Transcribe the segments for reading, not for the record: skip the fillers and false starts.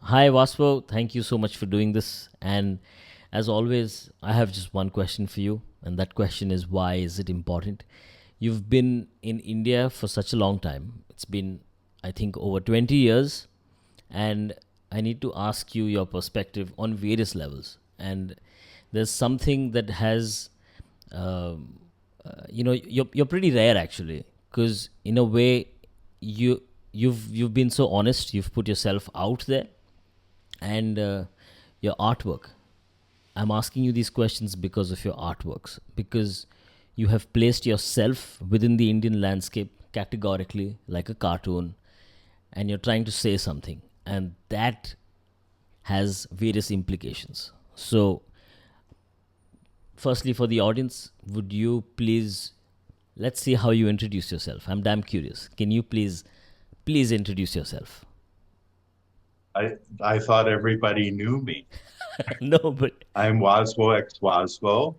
Hi, Waswo. Thank you so much for doing this. And as always, I have just one question for you. And that question is, why is it important? You've been in India for such a long time. It's been, I think, over 20 years. And I need to ask you your perspective on various levels. And there's something that has, you're pretty rare actually, because in a way, you've been so honest. You've put yourself out there, and your artwork. I'm asking you these questions because of your artworks, because you have placed yourself within the Indian landscape categorically like a cartoon, and you're trying to say something, and that has various implications. So, firstly, for the audience, would you please, let's see how you introduce yourself. I'm damn curious. Can you please introduce yourself? I thought everybody knew me. No, but I'm Waswo X Waswo.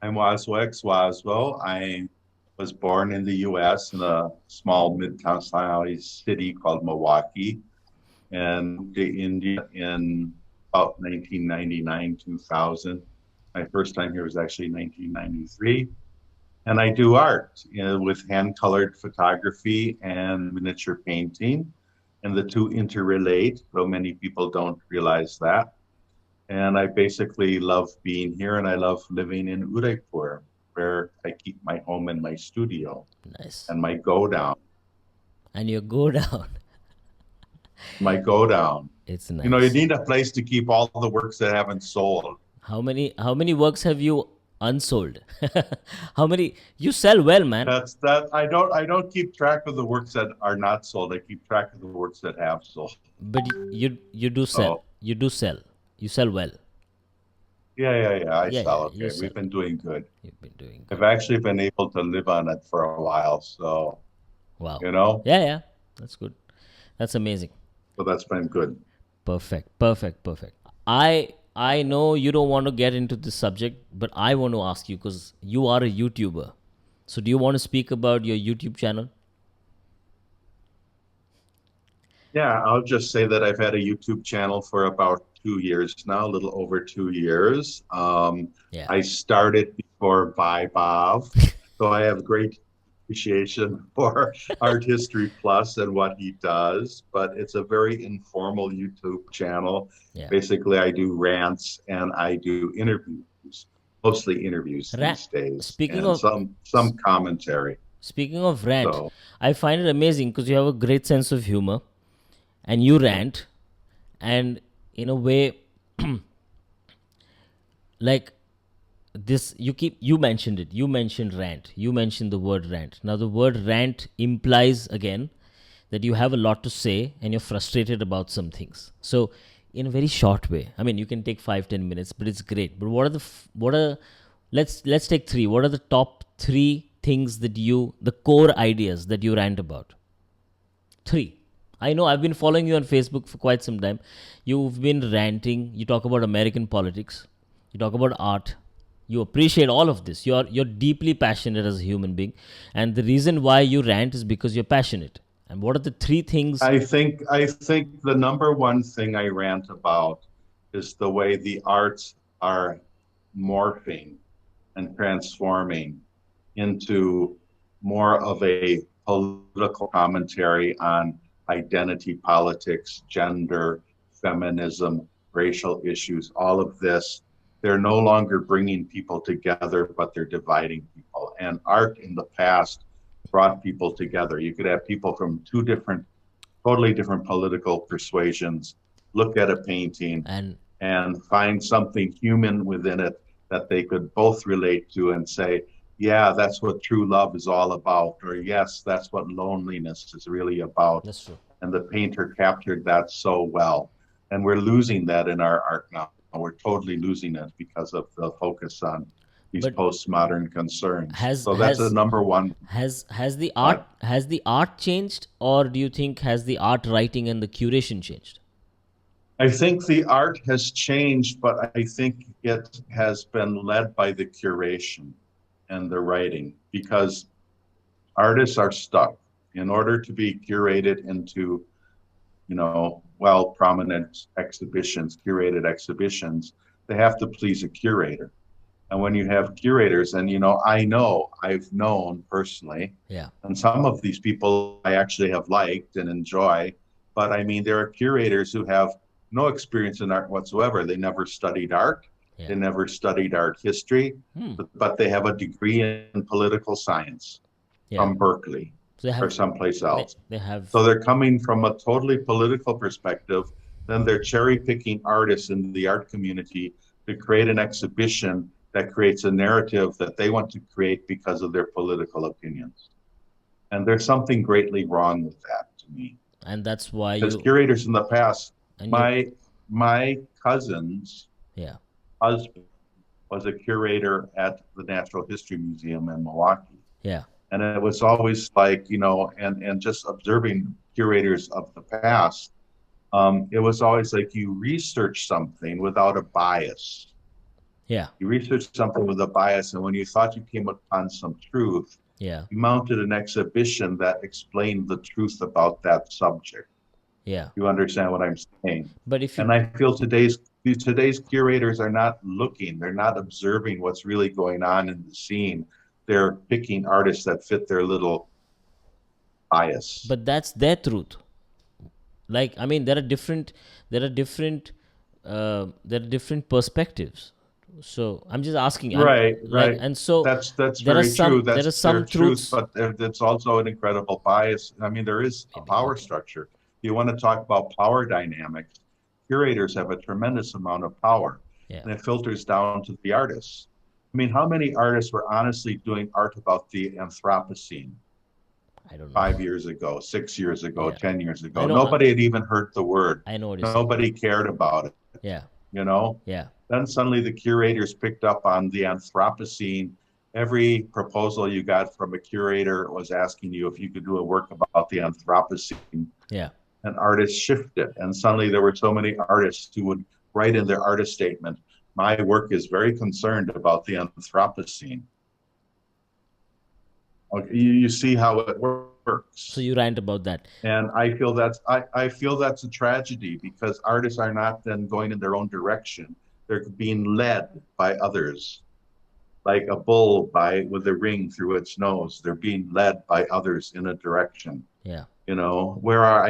I'm Waswo X Waswo. I was born in the US in a small midtown city called Milwaukee and moved to India in about 1999, 2000. My first time here was actually 1993. And I do art, with hand colored photography and miniature painting. And the two interrelate, though many people don't realize that. And I basically love being here and I love living in Udaipur, where I keep my home and my studio nice. and my go down. And you go down. My go down. It's You nice. need a place to keep all the works that haven't sold. How many works have you unsold? How many you sell well, man. That's that. I don't keep track of the works that are not sold. I keep track of the works that have sold. But you do sell. So You do sell. You sell well. yeah. I Yeah, yeah, sell you okay. sell. We've been doing good. You've been doing I've good. actually been able to live on it for a while. So, Wow. you know, Yeah, yeah. That's good. That's amazing. so that's been good. Perfect. Perfect. Perfect. I know you don't want to get into this subject, but I want to ask you because you are a YouTuber. So do you want to speak about your YouTube channel? Yeah, I'll just say that I've had a YouTube channel for about 2 years now, a little over 2 years. Yeah. I started before Vaibhav, so I have great appreciation for Art History Plus and what he does, but it's a very informal YouTube channel. Yeah. Basically, I do rants and I do interviews, mostly interviews Ra- these days, speaking and of some commentary. speaking of rant, So I find it amazing because you have a great sense of humor and you rant, and in a way, like this, you mentioned it. You mentioned rant. You mentioned the word rant. Now the word rant implies again that you have a lot to say and you're frustrated about some things. So in a very short way, I mean, you can take 5-10 minutes, but it's great. But what are what are let's take three. What are the top three things that the core ideas that you rant about? Three. I know I've been following you on Facebook for quite some time. You've been ranting. You talk about American politics. You talk about art. You appreciate all of this. You're deeply passionate as a human being, and the reason why you rant is because you're passionate. And what are the three things? I think the number one thing I rant about is the way the arts are morphing and transforming into more of a political commentary on identity politics, gender, feminism, racial issues, all of this. They're no longer bringing people together, but they're dividing people. And art in the past brought people together. You could have people from two different, totally different political persuasions look at a painting And and find something human within it that they could both relate to and say, yeah, that's what true love is all about, or yes, that's what loneliness is really about. that's true. And the painter captured that so well. And we're losing that in our art now. We're totally losing it because of the focus on these But postmodern concerns. has So that's a has number one. has the art What? has the art changed, or do you think has the art writing and the curation changed? I think the art has changed, but I think it has been led by the curation and the writing because artists are stuck. In order to be curated into prominent exhibitions, curated exhibitions, they have to please a curator. And when you have curators, and I've known personally, Yeah. and some of these people I actually have liked and enjoy, but I mean, there are curators who have no experience in art whatsoever. They never studied art. They Yeah. never studied art history, Hmm. but they have a degree in political science Yeah. from Berkeley So they or have someplace they, else. they have So they're coming from a totally political perspective. Then they're cherry picking artists in the art community to create an exhibition that creates a narrative that they want to create because of their political opinions. And there's something greatly wrong with that to me. and that's why Because you curators in the past, and you my cousin's yeah. husband was a curator at the Natural History Museum in Milwaukee. Yeah. And it was always like, and just observing curators of the past, it was always like you research something without a bias. Yeah. You researched something with a bias, and when you thought you came upon some truth, Yeah. you mounted an exhibition that explained the truth about that subject. Yeah. You understand what I'm saying? But if And you I feel today's curators are not looking, they're not observing what's really going on in the scene. They're picking artists that fit their little bias. but that's their truth. Like, I mean, there are different perspectives. So I'm just asking. I'm Right, like, right. and so That's there are very true. there are That's some their truth, truths. but there's also an incredible bias. I mean, there is a Maybe power okay. structure. You want to talk about power dynamics, curators have a tremendous amount of power, Yeah. and it filters down to the artists. I mean, how many artists were honestly doing art about the Anthropocene I don't know. 5 years ago, 6 years ago, Yeah. 10 years I ago? know. Nobody had even heard the word. I know what you're saying. Nobody cared about it, Yeah. you know? Yeah. Then suddenly the curators picked up on the Anthropocene. Every proposal you got from a curator was asking you if you could do a work about the Anthropocene, Yeah. and artists shifted. And suddenly there were so many artists who would write in their artist statement, my work is very concerned about the Anthropocene. Okay, you see how it works. So you rant about that. And I feel that's a tragedy because artists are not then going in their own direction. They're being led by others, like a bull with a ring through its nose. They're being led by others in a direction. Yeah. I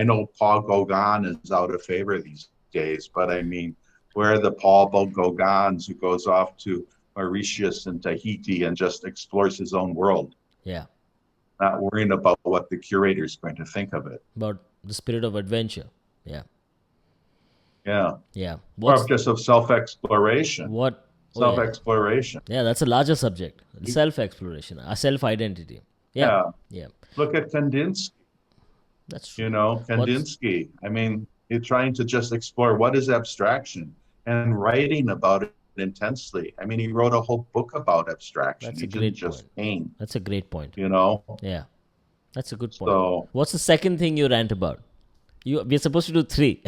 know Paul Gauguin is out of favor these days, but I mean, where are the Paul Gauguins who goes off to Mauritius and Tahiti and just explores his own world, Yeah. not worrying about what the curator is going to think of it? About the spirit of adventure. Yeah. Yeah. Yeah. Or just of self-exploration. What? Oh, yeah. Self-exploration. Yeah, that's a larger subject. Self-exploration, a self-identity. Yeah. Yeah. Yeah. Look at Kandinsky. That's true. What's Kandinsky. I mean, he's trying to just explore what is abstraction and writing about it intensely. I mean, he wrote a whole book about abstraction. That's He a didn't great just point. paint, That's a great point. Yeah. That's a good point. So What's the second thing you rant about? We're supposed to do three.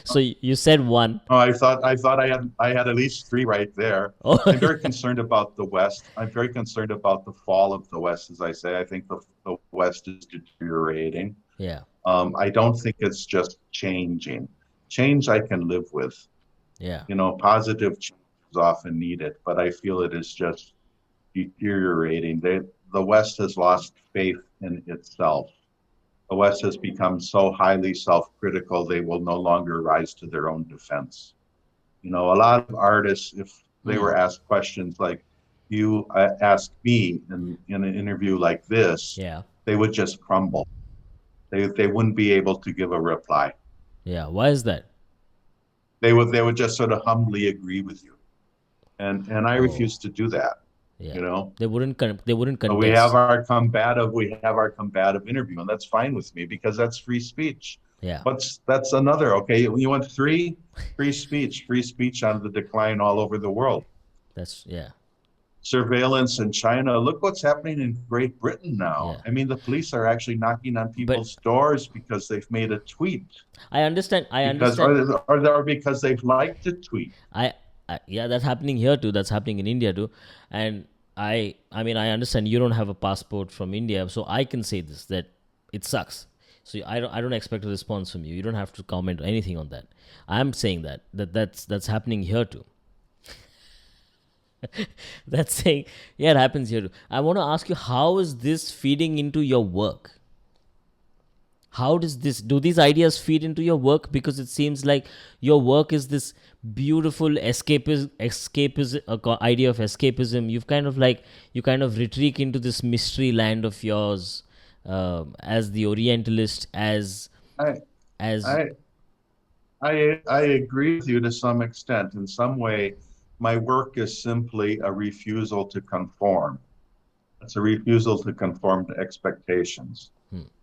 So you said one. I thought I had at least three right there. Oh, I'm very concerned about the West. I'm very concerned about the fall of the West, as I say. I think the West is deteriorating. yeah. I don't think it's just changing. Change I can live with. Yeah. Positive change is often needed, but I feel it is just deteriorating. The West has lost faith in itself. The West has become so highly self-critical, they will no longer rise to their own defense. A lot of artists, if they were asked questions like you ask me in an interview like this, Yeah. they would just crumble. They wouldn't be able to give a reply. Yeah. Why is that? They would just sort of humbly agree with you, and I refuse to do that. Yeah. They wouldn't contest. We have our combative interview, and that's fine with me because that's free speech. Yeah. That's another. Okay, you want free speech on the decline all over the world. Yeah. Surveillance in China. Look what's happening in Great Britain now. Yeah. I mean, the police are actually knocking on people's doors because they've made a tweet. I understand. Or because they've liked a tweet. Yeah, that's happening here too. That's happening in India too. And I mean, I understand you don't have a passport from India, so I can say this, that it sucks. So I don't expect a response from you. You don't have to comment or anything on that. I'm saying that's happening here too. That's saying, yeah, it happens here too. I want to ask you, how is this feeding into your work? How does this, do these ideas feed into your work? Because it seems like your work is this beautiful escapism, idea of escapism. You've kind of like, you kind of retreat into this mystery land of yours, as the Orientalist, I as I I agree with you to some extent. In some way, my work is simply a refusal to conform. It's a refusal to conform to expectations.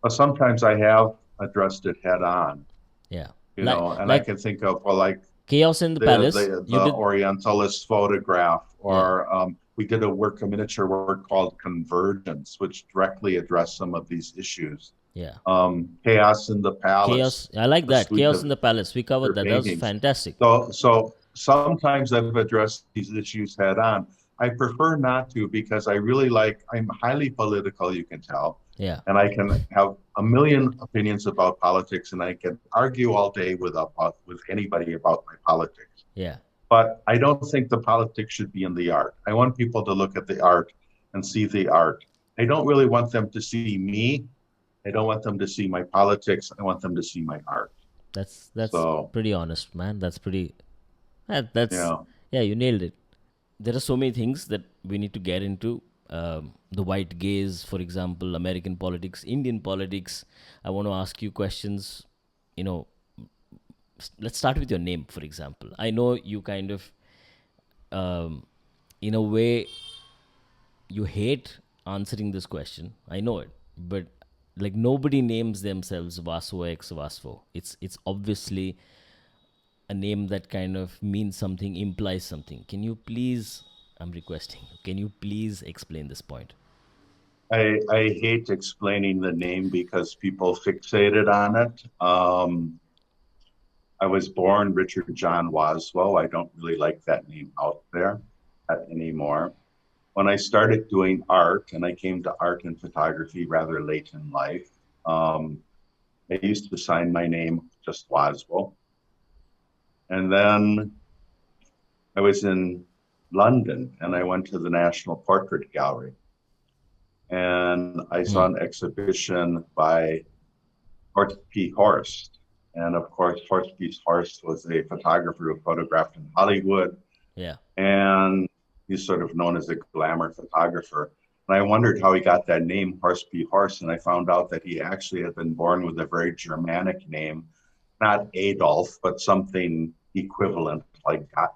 But sometimes I have addressed it head on, yeah, you like know, and I like can think of, well, like Chaos in the the Palace. the, You the did, Orientalist photograph, yeah, or we did a miniature work called Convergence, which directly addressed some of these issues. yeah. Chaos in the Chaos. Palace, I like a that. suite Chaos in of the Palace. We covered that. That was paintings. fantastic. So sometimes I've addressed these issues head on. I prefer not to, because I'm highly political, you can tell, Yeah, and I can have a million opinions about politics, and I can argue all day with anybody about my politics. yeah. But I don't think the politics should be in the art. I want people to look at the art and see the art. I don't really want them to see me. I don't want them to see my politics. I want them to see my art. That's So, pretty honest, man. That's pretty. That's, yeah. yeah. You nailed it. There are so many things that we need to get into. The white gaze, for example, American politics, Indian politics. I want to ask you questions. You know, let's start with your name, for example. I know you kind of, um, in a way, you hate answering this question. I know it, but like nobody names themselves Waswo X Waswo. It's obviously a name that kind of means something, implies something. Can you please? I'm requesting. Can you please explain this point? I hate explaining the name because people fixated on it. I was born Richard John Waswo. I don't really like that name out there anymore. When I started doing art, and I came to art and photography rather late in life, I used to sign my name just Waswo. And then I was in London and I went to the National Portrait Gallery, and I saw Hmm. an exhibition by Horst P. Horst. And of course, Horst P. Horst was a photographer who photographed in Hollywood, Yeah. and he's sort of known as a glamour photographer. And I wondered how he got that name, Horst P. Horst, and I found out that he actually had been born with a very Germanic name, not Adolf, but something equivalent like that.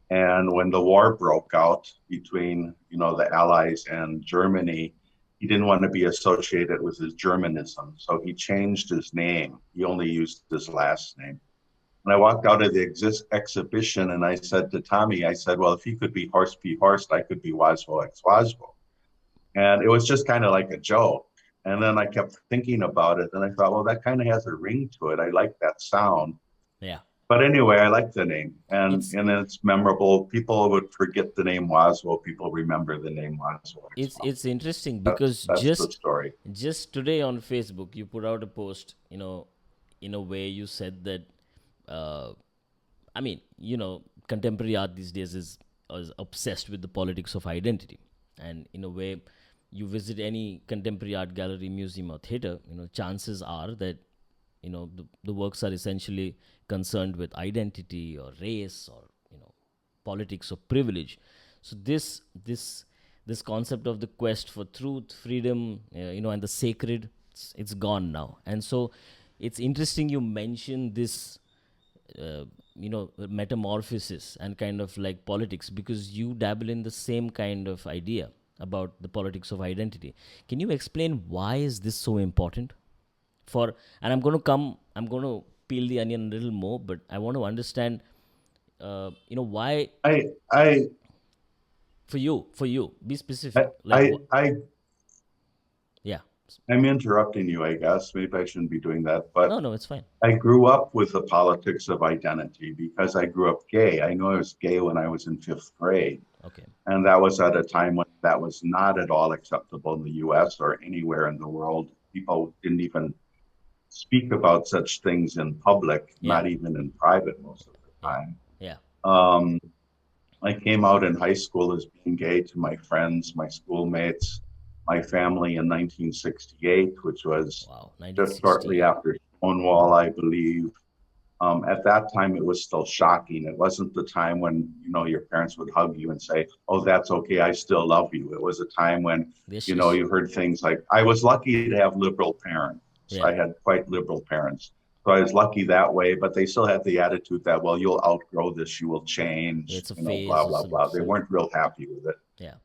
And when the war broke out between, the Allies and Germany, he didn't want to be associated with his Germanism. So he changed his name. He only used his last name. And I walked out of the exhibition and I said to Tommy, I said, well, if he could be Horst P. Horst, I could be Waswo X Waswo. And it was just kind of like a joke. And then I kept thinking about it and I thought, well, that kind of has a ring to it. I like that sound. Yeah. But anyway, I like the name, and It's it's memorable. People would forget the name Waswo. People remember the name Waswo. it's interesting That's because that's the story. just today on Facebook you put out a post. In a way you said that. Uh, I mean, contemporary art these days is obsessed with the politics of identity, and in a way, you visit any contemporary art gallery, museum, or theater. Chances are that the works are essentially concerned with identity or race or politics or privilege. So this concept of the quest for truth, freedom, and the sacred, it's gone now. And so it's interesting you mention this, metamorphosis and kind of like politics, because you dabble in the same kind of idea about the politics of identity. Can you explain why is this so important? For And I'm going to peel the onion a little more, but I want to understand, why, I I for you, be I specific, like I, what? I Yeah. I'm interrupting you. I guess maybe I shouldn't be doing that, but No, no, it's fine. I grew up with the politics of identity because I grew up gay. I know I was gay when I was in fifth grade, Okay. and that was at a time when that was not at all acceptable in the U.S. or anywhere in the world. People didn't even speak about such things in public, Yeah. not even in private most of the Yeah. time. Yeah. Um, I came out in high school as being gay to my friends, my schoolmates, my family in 1968, which was Wow. just shortly 1968. after Stonewall, I believe. At that time, it was still shocking. It wasn't the time when your parents would hug you and say, "Oh, that's okay. I still love you." It was a time when This is. you heard things like, "I was lucky to have liberal parents. Yeah. I had quite liberal parents, so I was lucky that way." But they still had the attitude that, "Well, you'll outgrow this. You will change." It's a Blah phase or blah blah. They weren't real happy with it. Yeah.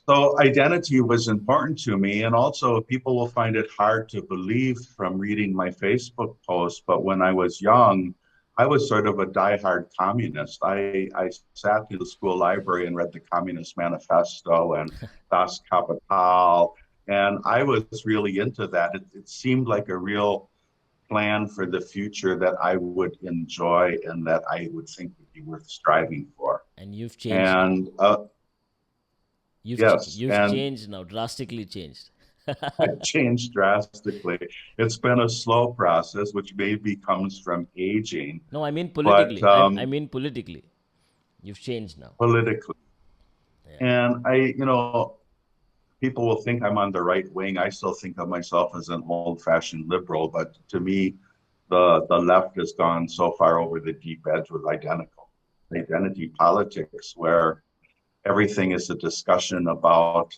So identity was important to me. And also people will find it hard to believe from reading my Facebook posts. But when I was young, I was sort of a diehard communist. I sat in the school library and read the Communist Manifesto and Das Kapital. And I was really into that. It seemed like a real plan for the future that I would enjoy and that I would think would be worth striving for. And you've changed now. And yes, You've and changed now, drastically changed. I've changed drastically. It's been a slow process, which maybe comes from aging, No, I mean but politically. I mean politically. You've changed now. politically. Yeah. And people will think I'm on the right wing. I still think of myself as an old-fashioned liberal, but to me, the left has gone so far over the deep edge with identity politics, where everything is a discussion about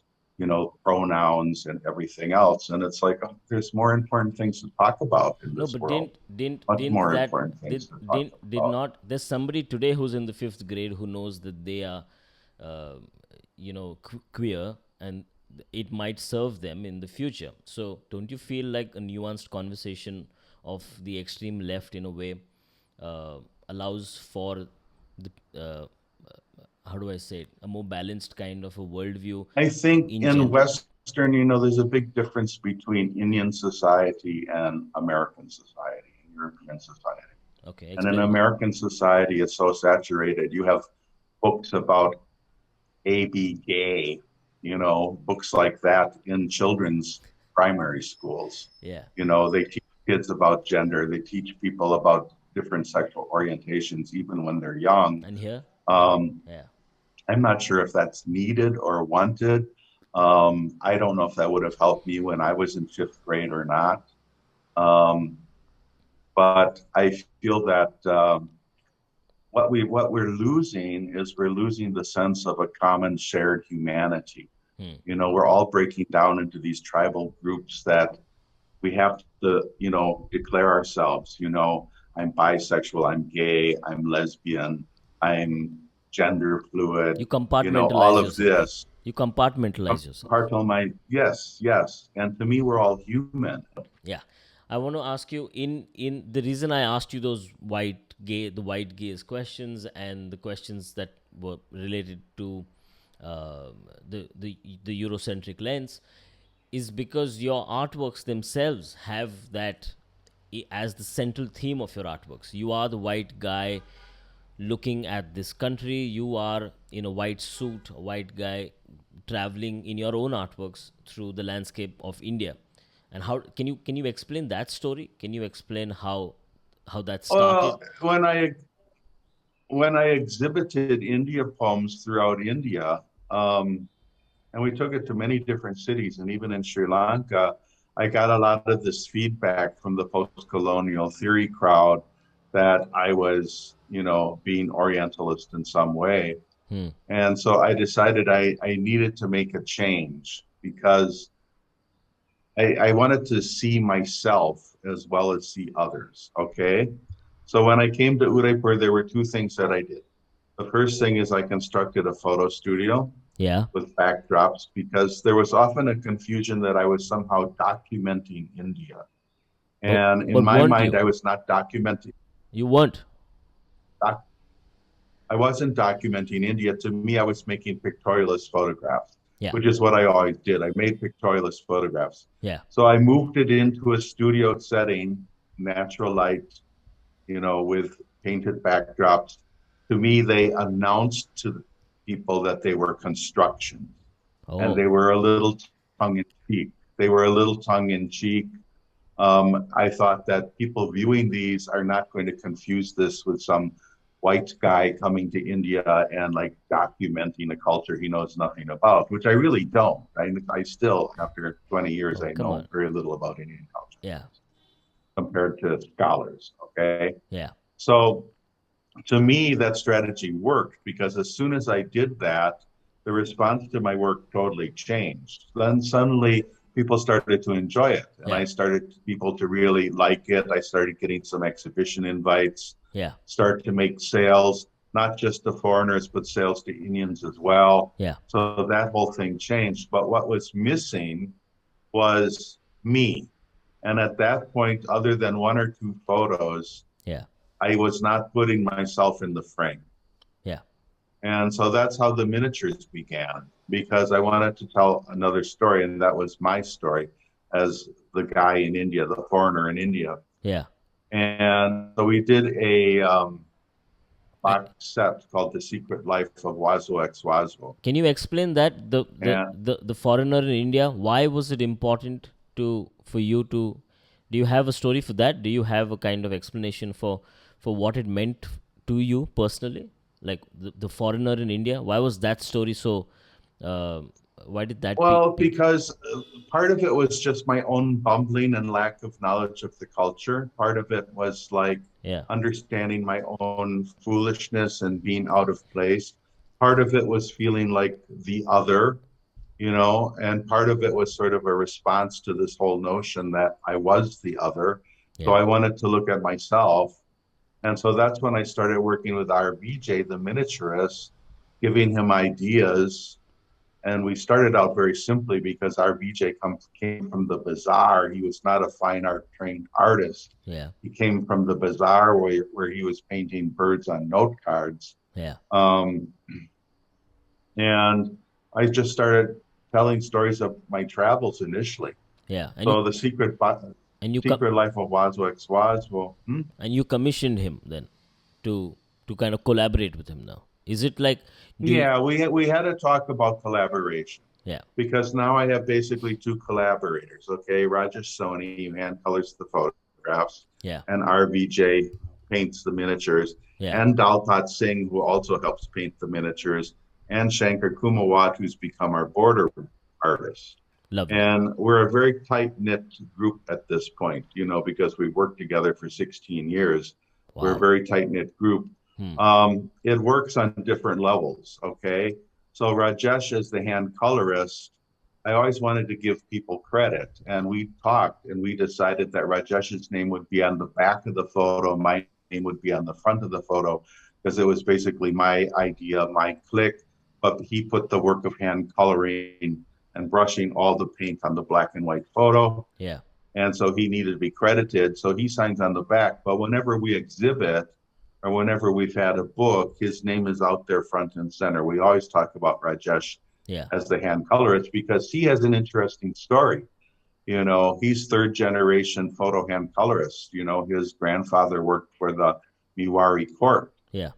pronouns and everything else, and it's like, oh, there's more important things to talk about in No, this but world. didn't Much didn't more that important things did to talk did about. not there's somebody today who's in the fifth grade who knows that they are queer, and it might serve them in the future. So don't you feel like a nuanced conversation of the extreme left in a way allows for the how do I say it, a more balanced kind of a worldview I think in in general? Western, there's a big difference between Indian society and American society, and European society. Okay, And in explain more. American society, it's so saturated. You have books about A, B, gay, books like that in children's primary schools. Yeah. They teach kids about gender. They teach people about different sexual orientations, even when they're young. And here? Um, Yeah. I'm not sure if that's needed or wanted. I don't know if that would have helped me when I was in fifth grade or not. Um, but I feel that what we're losing is we're losing the sense of a common shared humanity. We're all breaking down into these tribal groups that we have to, declare ourselves. I'm bisexual, I'm gay, I'm lesbian, I'm gender fluid, You all compartmentalize of yourself. this. You compartmentalize yourself. Part of my yes, yes. And to me, we're all human. Yeah. I want to ask you in the reason I asked you those the white gaze questions and the questions that were related to the Eurocentric lens is because your artworks themselves have that as the central theme of your artworks. You are the white guy looking at this country. You are in a white suit, a white guy traveling in your own artworks through the landscape of India. And how can you explain that story? Can you explain how that started? Well, when I exhibited India poems throughout India, and we took it to many different cities, and even in Sri Lanka, I got a lot of this feedback from the post-colonial theory crowd that I was, being Orientalist in some way. And so I decided I needed to make a change because I wanted to see myself as well as see others. Okay. So when I came to Udaipur, there were two things that I did. The first thing is I constructed a photo studio Yeah. with backdrops because there was often a confusion that I was somehow documenting India. And in But my weren't mind, you? I was not documenting. You weren't. I wasn't documenting India. To me, I was making pictorialist photographs, Yeah. which is what I always did. I made pictorialist photographs. Yeah. So I moved it into a studio setting, natural light, with painted backdrops. To me, they announced to the people that they were constructions, and Oh. they were a little tongue in cheek. They were a little tongue in cheek. I thought that people viewing these are not going to confuse this with some white guy coming to India and like documenting a culture he knows nothing about, which I really don't. I still, after 20 years, Oh, I come know on. very little about Indian culture Yeah. compared to scholars. Okay. Yeah. So to me, that strategy worked because as soon as I did that, the response to my work totally changed. Then suddenly people started to enjoy it, and Yeah. I started people to really like it. I started getting some exhibition invites, Yeah. start to make sales, not just to foreigners, but sales to Indians as well. Yeah. So that whole thing changed. But what was missing was me. And at that point, other than one or two photos, Yeah. I was not putting myself in the frame. Yeah. And so that's how the miniatures began, because I wanted to tell another story, and that was my story as the guy in India, the foreigner in India. Yeah. And so we did a I, box set called The Secret Life of Waswo X Waswo. can you explain that And the foreigner in India? Why was it important to for you to? Do you have a story for that? Do you have a kind of explanation for what it meant to you personally? Like the foreigner in India. Why was that story so? Uh, why did that well, pique? because part of it was just my own bumbling and lack of knowledge of the culture. Part of it was like Yeah. understanding my own foolishness and being out of place. Part of it was feeling like the other, and part of it was sort of a response to this whole notion that I was the other. So Yeah. I wanted to look at myself. And so that's when I started working with RBJ, the miniaturist, giving him ideas. And we started out very simply because our VJ came from the bazaar. He was not a fine art trained artist. Yeah. He came from the bazaar where he was painting birds on note cards. Yeah. Um, and I just started telling stories of my travels initially. Yeah. So the secret life of Waswo X Waswo. And you commissioned him then to kind of collaborate with him now. Is it like do you, Yeah, we had to talk about collaboration. yeah. Because now I have basically two collaborators. Okay, Rajesh Soni, who hand colors the photographs, Yeah. and RVJ paints the miniatures, Yeah. and Dalpat Singh, who also helps paint the miniatures, and Shankar Kumawat, who's become our border artist. Lovely. And we're a very tight knit group at this point, because we've worked together for 16 years. We're a Wow. very tight knit group. Hmm. It works on different levels. Okay. So Rajesh is the hand colorist. I always wanted to give people credit, and we talked and we decided that Rajesh's name would be on the back of the photo. My name would be on the front of the photo because it was basically my idea, my click, but he put the work of hand coloring and brushing all the paint on the black and white photo. Yeah. And so he needed to be credited. So he signs on the back. But whenever we exhibit or whenever we've had a book, his name is out there front and center. We always talk about Rajesh Yeah. as the hand colorist because he has an interesting story. He's third generation photo hand colorist. His grandfather worked for the Mewar court. Yeah.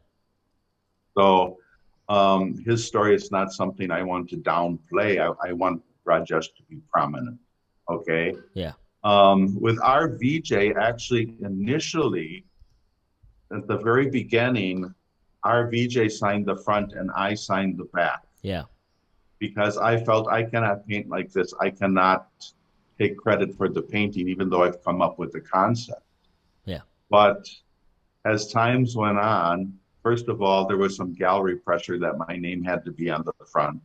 So his story is not something I want to downplay. I want Rajesh to be prominent. Okay. Yeah. With our VJ, actually, initially, at the very beginning, our VJ signed the front and I signed the back Yeah. because I felt I cannot paint like this. I cannot take credit for the painting, even though I've come up with the concept. Yeah. But as times went on, first of all, there was some gallery pressure that my name had to be on the front.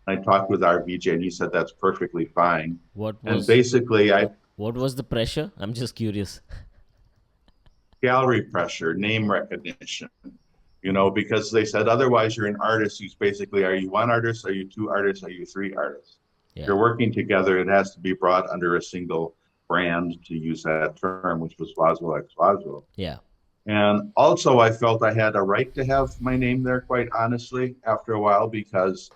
I talked with our VJ and he said that's perfectly fine. What And was basically, what was the pressure? I'm just curious. gallery pressure, name recognition, because they said otherwise you're an artist who's basically, are you one artist? Are you two artists? Are you three artists? If Yeah. you're working together, it has to be brought under a single brand, to use that term, which was Waswo X Waswo. Yeah. And also I felt I had a right to have my name there, quite honestly, after a while, because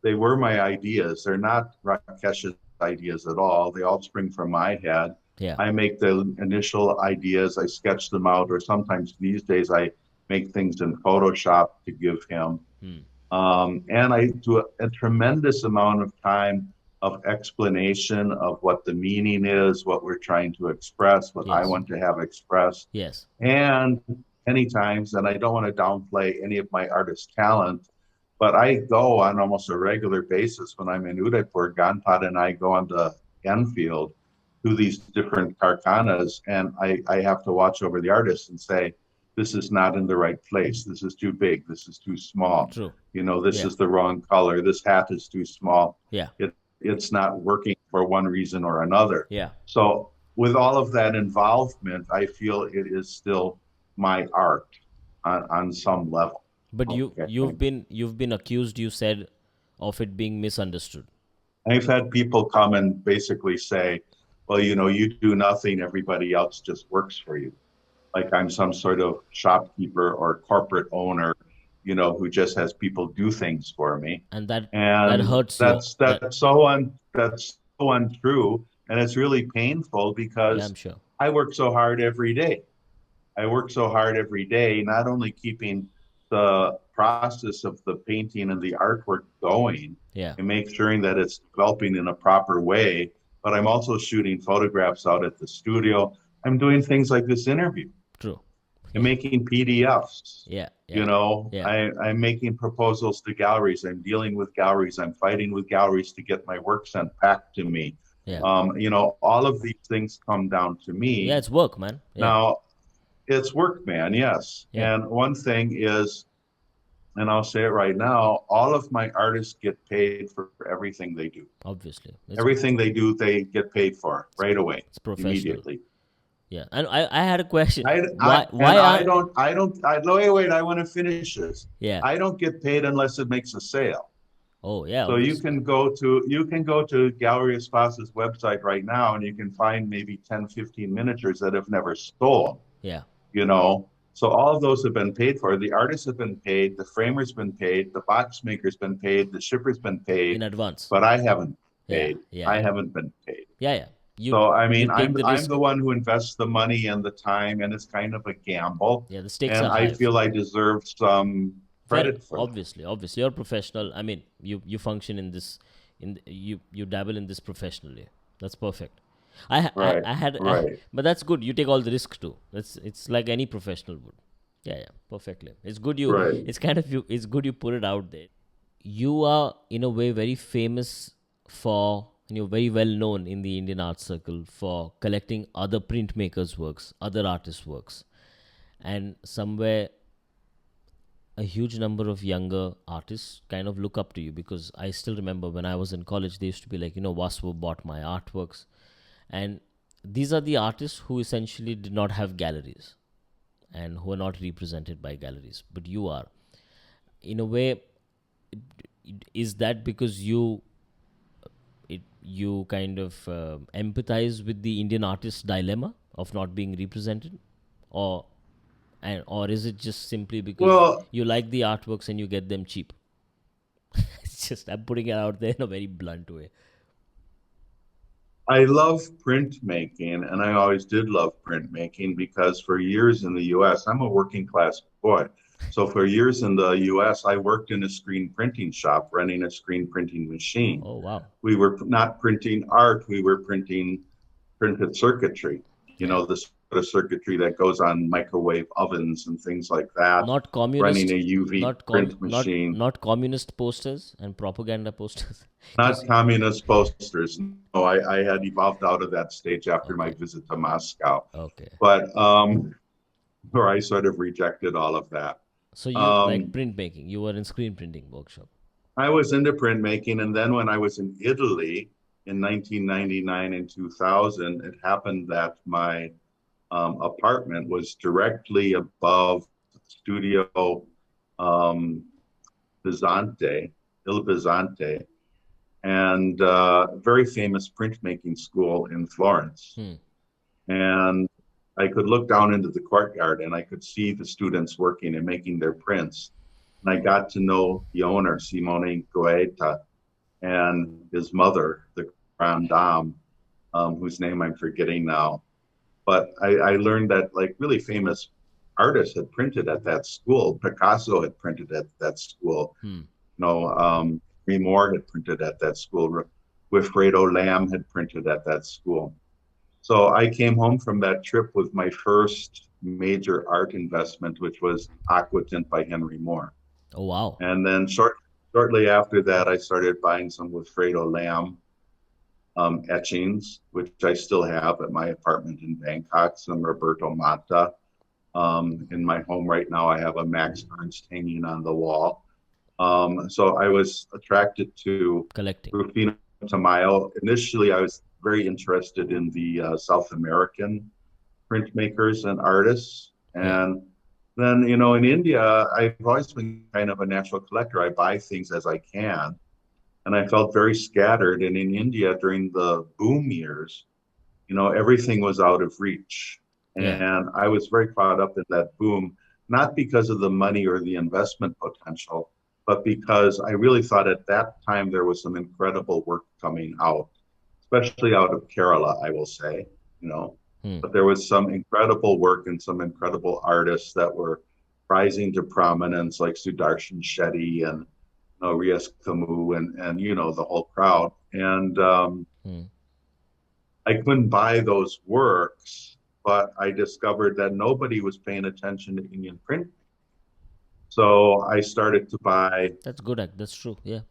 they were my ideas. They're not Rakesh's ideas at all. They all spring from my head. Yeah. I make the initial ideas, I sketch them out, or sometimes these days I make things in Photoshop to give him. Hmm. And I do a tremendous amount of time of explanation of what the meaning is, what we're trying to express, what I Yes. want to have expressed. Yes. And many times, and I don't want to downplay any of my artist talent, but I go on almost a regular basis when I'm in Udaipur. Ganpad and I go on the Enfield to these different karkhanas, and I have to watch over the artists and say, this is not in the right place. This is too big. This is too small. True. This Yeah. is the wrong color. This hat is too small. Yeah. It's not working for one reason or another. Yeah. So with all of that involvement, I feel it is still my art on some level. But Okay. you've been accused, you said, of it being misunderstood. I've had people come and basically say, well, you do nothing, everybody else just works for you. Like I'm some sort of shopkeeper or corporate owner, who just has people do things for me. And that And hurts you. that's so untrue. And it's really painful Yeah, because I'm sure. I work so hard every day. I work so hard every day, not only keeping the process of the painting and the artwork going Yeah. and make sure that it's developing in a proper way, but I'm also shooting photographs out at the studio. I'm doing things like this interview. True. I'm making PDFs. Yeah. Yeah. I'm making proposals to galleries. I'm dealing with galleries. I'm fighting with galleries to get my work sent back to me. Yeah. All of these things come down to me. Yeah, it's work, man. Yeah. Now, it's work, man, yes. Yeah. And one thing is, and I'll say it right now, all of my artists get paid for everything they do. Obviously. Everything they do, they get paid for right away, It's professional. immediately. Yeah. And I had a question. I want to finish this. Yeah. I don't get paid unless it makes a sale. Oh, yeah. So obviously. you can go to Gallery Espace's website right now and you can find maybe 10, 15 miniatures that have never sold. Yeah. So all of those have been paid for. The artists have been paid, the framer's been paid, the box maker's been paid, the shipper's been paid. In advance. But I haven't paid. Yeah. I haven't been paid. Yeah. So I mean, you take I'm the one who invests the money and the time, and it's kind of a gamble. Yeah, the stakes and are high. I feel I deserve some credit for that. Obviously, you're a professional. I mean, you function in this, you dabble in this professionally. That's perfect. Right. But that's good. You take all the risk too. It's like any professional would. Yeah, perfectly. It's good you. Right. It's kind of you. It's good you put it out there. You are in a way very famous for, and you're very well known in the Indian art circle for collecting other printmakers' works, other artists' works, and somewhere a huge number of younger artists kind of look up to you, because I still remember when I was in college, they used to be like, Waswo bought my artworks. And these are the artists who essentially did not have galleries and who are not represented by galleries, but you are. In a way, is that because you kind of empathize with the Indian artist's dilemma of not being represented, or is it just simply because you like the artworks and you get them cheap? It's just, I'm putting it out there in a very blunt way. I love printmaking, and I always did love printmaking because for years in the U.S., I'm a working class boy. So for years in the U.S., I worked in a screen printing shop, running a screen printing machine. Oh, wow. We were not printing art, we were printing printed circuitry, the sort of circuitry that goes on microwave ovens and things like that. Not communist. Running a UV print machine. Not communist posters and propaganda posters. Not communist posters. No, I had evolved out of that stage after my visit to Moscow. Okay. But where I sort of rejected all of that. So you like printmaking. You were in screen printing workshop. I was into printmaking, and then when I was in Italy in 1999 and 2000, it happened that my apartment was directly above Studio Bizante, Il Bizante, and very famous printmaking school in Florence. And I could look down into the courtyard and I could see the students working and making their prints. And I got to know the owner, Simone Goeta, and his mother, the Grande Dame, whose name I'm forgetting now. But I learned that like really famous artists had printed at that school. Picasso had printed at that school. Renoir had printed at that school. Wilfredo Lamb had printed at that school. So I came home from that trip with my first major art investment, which was Aquatint by Henry Moore. Oh, wow. And then shortly after that, I started buying some Wilfredo Lamb etchings, which I still have at my apartment in Bangkok, some Roberto Mata. In my home right now, I have a Max Ernst hanging on the wall. So I was attracted to Collecting. Rufino Tamayo. Initially, I was very interested in the South American printmakers and artists. Yeah. And then, in India, I've always been kind of a natural collector. I buy things as I can. And I felt very scattered. And in India, during the boom years, everything was out of reach. Yeah. And I was very caught up in that boom, not because of the money or the investment potential, but because I really thought at that time there was some incredible work coming out, especially out of Kerala, I will say. But there was some incredible work and some incredible artists that were rising to prominence, like Sudarshan Shetty and Rias Kamu and the whole crowd. And I couldn't buy those works, but I discovered that nobody was paying attention to Indian print. So I started to buy That's good. That's true. Yeah.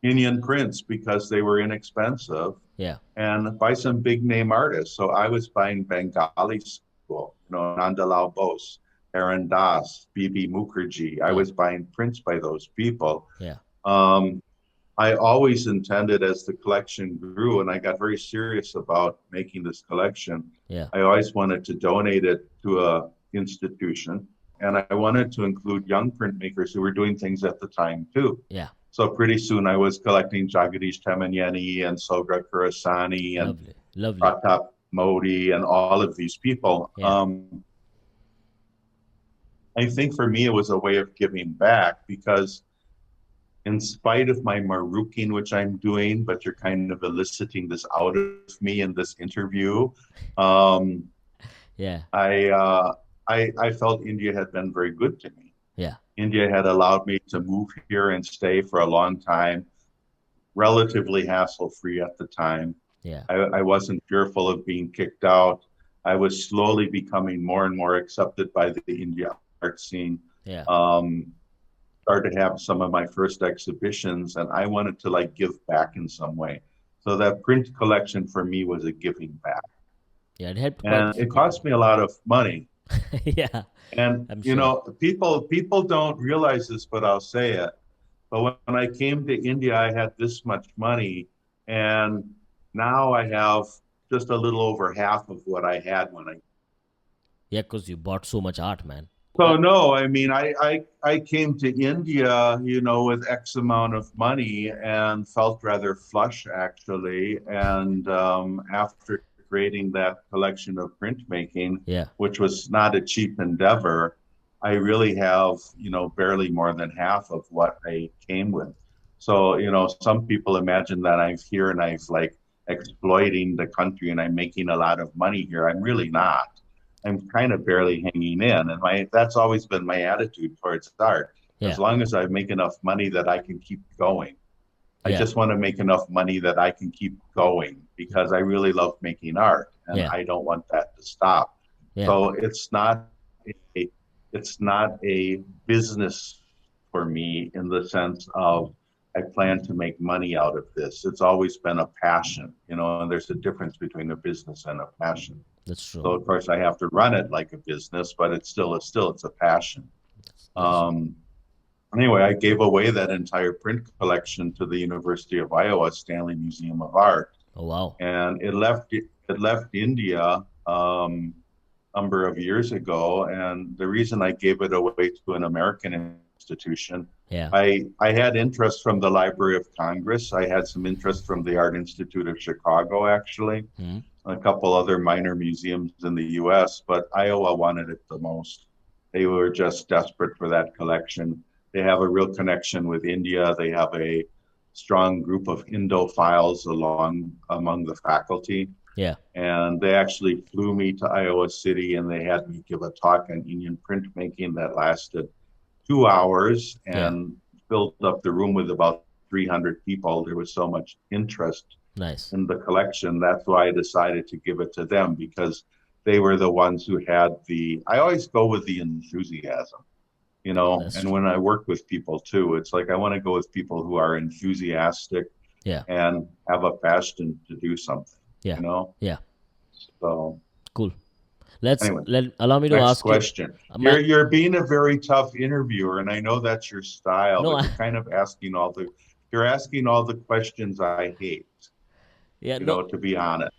Indian prints because they were inexpensive Yeah. and by some big name artists. So I was buying Bengali school, Nandalal Bose, Aaron Das, B.B. Mukherjee. I was buying prints by those people. Yeah. I always intended, as the collection grew and I got very serious about making this collection, Yeah. I always wanted to donate it to a institution. And I wanted to include young printmakers who were doing things at the time too. Yeah. So pretty soon I was collecting Jagadish Temanyeni and Sogra Kurasani and Lovely. Lovely. Pratap Modi and all of these people. Yeah. I think for me it was a way of giving back because in spite of my maruking, which I'm doing, but you're kind of eliciting this out of me in this interview, Yeah. I felt India had been very good to me. Yeah. India had allowed me to move here and stay for a long time, relatively hassle-free at the time. Yeah. I wasn't fearful of being kicked out. I was slowly becoming more and more accepted by the India art scene. Yeah. Started to have some of my first exhibitions, and I wanted to give back in some way. So that print collection for me was a giving back. Yeah. It helped. And it cost me a lot of money. Yeah. And I'm sure. people don't realize this, but I'll say it. But when I came to India, I had this much money, and now I have just a little over half of what I had when I. Yeah, because you bought so much art, man. So no, I mean, I came to India, with X amount of money and felt rather flush actually. And after creating that collection of printmaking, Yeah. which was not a cheap endeavor, I really have, barely more than half of what I came with. So, some people imagine that I'm here and I've exploiting the country and I'm making a lot of money here. I'm really not. I'm kind of barely hanging in. And that's always been my attitude towards art. Yeah. As long as I make enough money that I can keep going. I Yeah. just want to make enough money that I can keep going because I really love making art and Yeah. I don't want that to stop. Yeah. So it's not a business for me in the sense of I plan to make money out of this. It's always been a passion, and there's a difference between a business and a passion. That's true. So of course I have to run it like a business, but it's a passion. Anyway, I gave away that entire print collection to the University of Iowa Stanley Museum of Art. Oh, wow. And it left India number of years ago. And the reason I gave it away to an American institution, Yeah. I had interest from the Library of Congress. I had some interest from the Art Institute of Chicago, actually, a couple other minor museums in the U.S., but Iowa wanted it the most. They were just desperate for that collection. They have a real connection with India. They have a strong group of Indophiles among the faculty. Yeah. And they actually flew me to Iowa City and they had me give a talk on Indian printmaking that lasted 2 hours and filled up the room with about 300 people. There was so much interest Nice. in the collection. That's why I decided to give it to them, because they were the ones who had I always go with the enthusiasm, That's and true. when I work with people too, it's like I want to go with people who are enthusiastic Yeah. and have a passion to do something, Yeah. Yeah. So Cool. anyway, Allow me to next ask you. question. My You're being a very tough interviewer, and I know that's your style, no. but you're asking all the questions I hate, Yeah. No. to be honest.